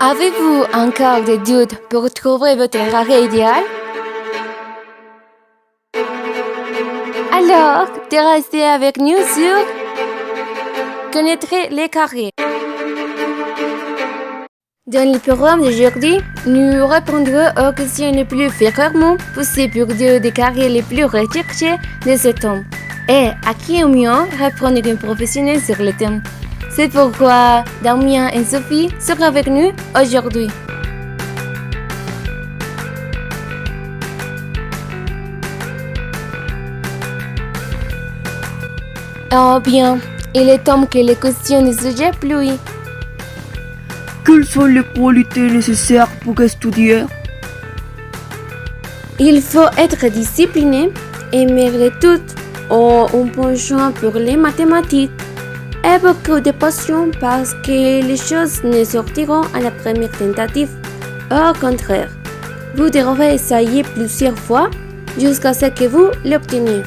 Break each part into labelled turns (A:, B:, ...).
A: Avez-vous encore des doutes pour trouver votre carrière idéale? Alors, restez avec nous sur Connaître les carrières. Dans le programme d'aujourd'hui, nous répondrons aux questions les plus fréquemment posées pour deux des carrières les plus recherchées de ce temps. Et à qui est mieux répondre qu'un professionnel sur le thème. C'est pourquoi Damien et Sophie seront avec nous aujourd'hui. Oh bien, il est temps que les questions du sujet pluient.
B: Quelles sont les qualités nécessaires pour étudier?
A: Il faut être discipliné et malgré tout, un penchant pour les mathématiques et beaucoup de passion parce que les choses ne sortiront à la première tentative. Au contraire, vous devrez essayer plusieurs fois jusqu'à ce que vous l'obteniez.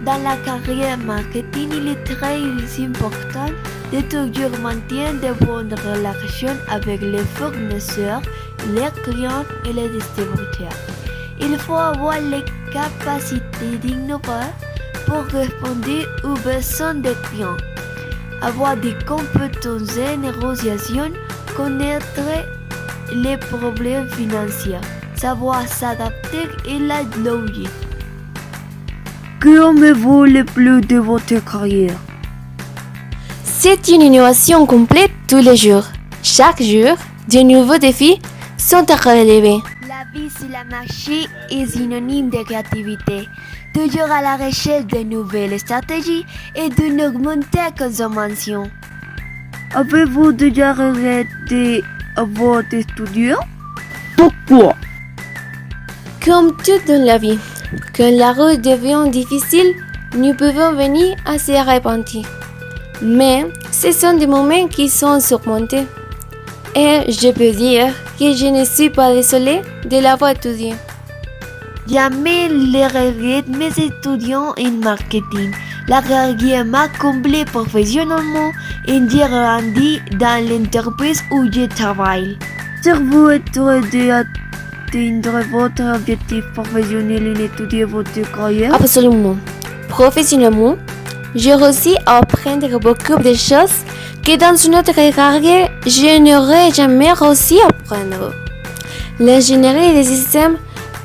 C: Dans la carrière marketing, il est très important de toujours maintenir de bonnes relations avec les fournisseurs, les clients et les distributeurs. Il faut avoir les capacités d'innover pour répondre aux besoins des clients, avoir des compétences de négociation, connaître les problèmes financiers, savoir s'adapter et la logique.
B: Que aimez-vous le plus de votre carrière?
A: C'est une innovation complète tous les jours. Chaque jour, de nouveaux défis sont à relever.
C: La vie sur le marché est synonyme de créativité, toujours à la recherche de nouvelles stratégies et d'une augmentée consommation.
B: Avez-vous déjà regretté votre étudiant? Pourquoi?
A: Comme tout dans la vie, quand la route devient difficile, nous pouvons venir à se repentir. Mais ce sont des moments qui sont surmontés. Et je peux dire que je ne suis pas désolée de l'avoir étudié.
C: Jamais les regrets de mes étudiants en marketing. La carrière m'a comblé professionnellement et j'ai grandi dans l'entreprise où je travaille.
B: Avez-vous aidé à atteindre votre objectif professionnel en étudiant votre carrière?
A: Absolument. Professionnellement, j'ai réussi à apprendre beaucoup de choses que dans une autre carrière, je n'aurais jamais réussi à apprendre. L'ingénierie des systèmes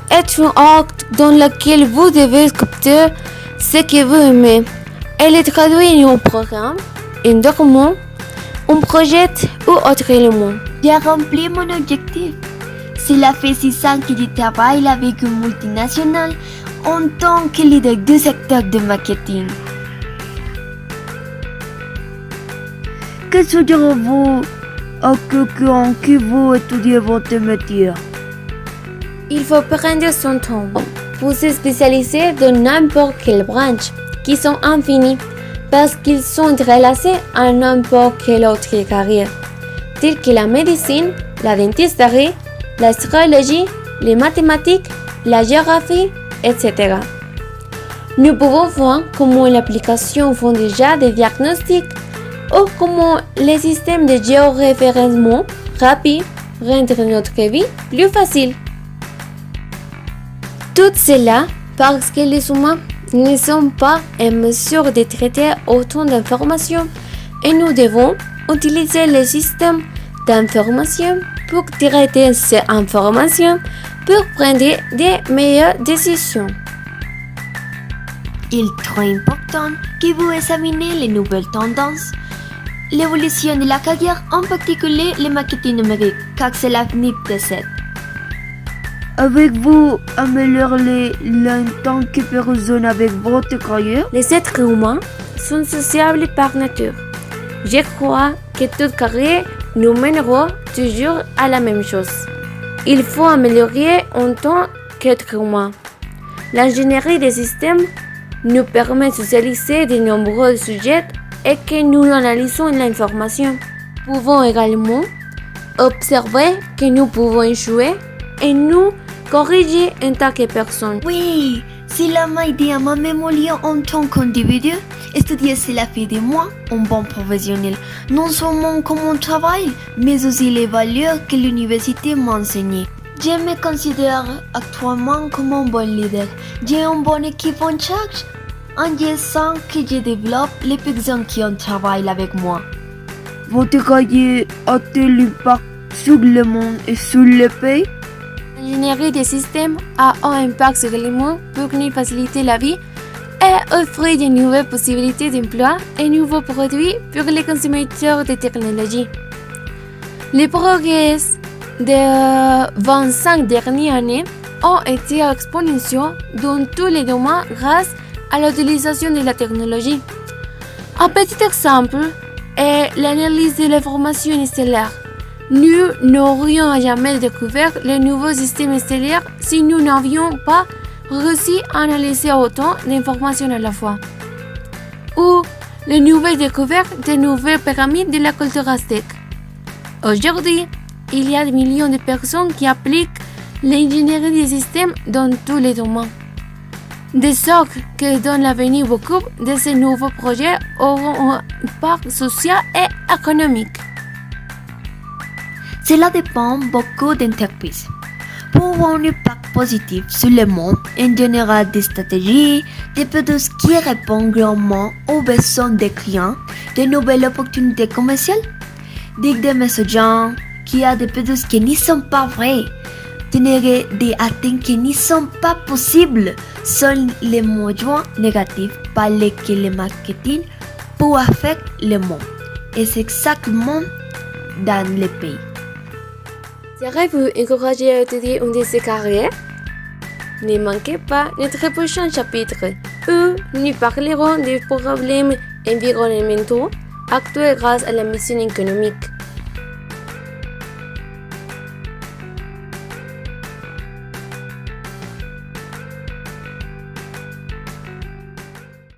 A: est un art dans lequel vous devez capter ce que vous aimez et le traduire en un programme, un document, un projet ou autre élément.
C: J'ai rempli mon objectif. Cela fait 6 ans que je travaille avec une multinationale en tant que leader du secteur de marketing.
B: Que suggérez-vous à quelqu'un qui veut étudier votre métier?
A: Il faut prendre son temps pour se spécialiser dans n'importe quelle branche, qui sont infinies, parce qu'ils sont relacés à n'importe quelle autre carrière, telles que la médecine, la dentisterie, l'astrologie, les mathématiques, la géographie, etc. Nous pouvons voir comment l'application font déjà des diagnostics ou comment les systèmes de géoréférencement rapides rendent notre vie plus facile. Tout cela parce que les humains ne sont pas en mesure de traiter autant d'informations et nous devons utiliser les systèmes d'information pour traiter ces informations pour prendre de meilleures décisions.
C: Il est très important que vous examinez les nouvelles tendances, l'évolution de la carrière, en particulier le marketing numérique, car c'est l'avenir de cette.
B: Avez-vous amélioré en tant que personne avec votre carrière?
A: Les êtres humains sont sociables par nature. Je crois que toute carrière nous mènera toujours à la même chose. Il faut améliorer en tant qu'être humain. L'ingénierie des systèmes nous permet de socialiser de nombreux sujets et que nous analysons l'information. Nous pouvons également observer que nous pouvons échouer et nous corriger en tant que personne.
C: Oui, Cela m'a aidé à m'améliorer en tant qu'individu. Étudier cela fait de moi un bon professionnel, non seulement comme mon travail, mais aussi les valeurs que l'université m'a enseignées. Je me considère actuellement comme un bon leader. J'ai une bonne équipe en charge. Je sens que je développe les personnes qui en travaillent avec moi.
B: Votre carrière a-t-elle impact sur le monde et sur le pays?
A: L'ingénierie des systèmes a un impact sur le monde pour nous faciliter la vie et offrir de nouvelles possibilités d'emploi et nouveaux produits pour les consommateurs de technologies. Les progrès des 25 dernières années ont été exponentiels dans tous les domaines grâce à l'utilisation de la technologie. Un petit exemple est l'analyse de l'information stellaire. Nous n'aurions jamais découvert les nouveaux systèmes stellaires si nous n'avions pas réussi à analyser autant d'informations à la fois. Ou les nouvelles découvertes des nouvelles pyramides de la culture aztèque. Aujourd'hui, il y a des millions de personnes qui appliquent l'ingénierie des systèmes dans tous les domaines. De sorte que dans l'avenir, beaucoup de ces nouveaux projets auront un impact social et économique.
C: Cela dépend beaucoup d'entreprises. Pour un impact positif sur le monde, en général des stratégies, des produits qui répondent grandement aux besoins des clients, de nouvelles opportunités commerciales, des messages qui a des produits qui ne sont pas vrais, générer des atteintes qui ne sont pas possibles sont les moyens négatifs par lesquels le marketing peut affecter le monde. Et c'est exactement dans le pays.
A: Serez-vous encouragé à étudier une de ces carrières? Ne manquez pas notre prochain chapitre où nous parlerons des problèmes environnementaux actuels grâce à la mission économique.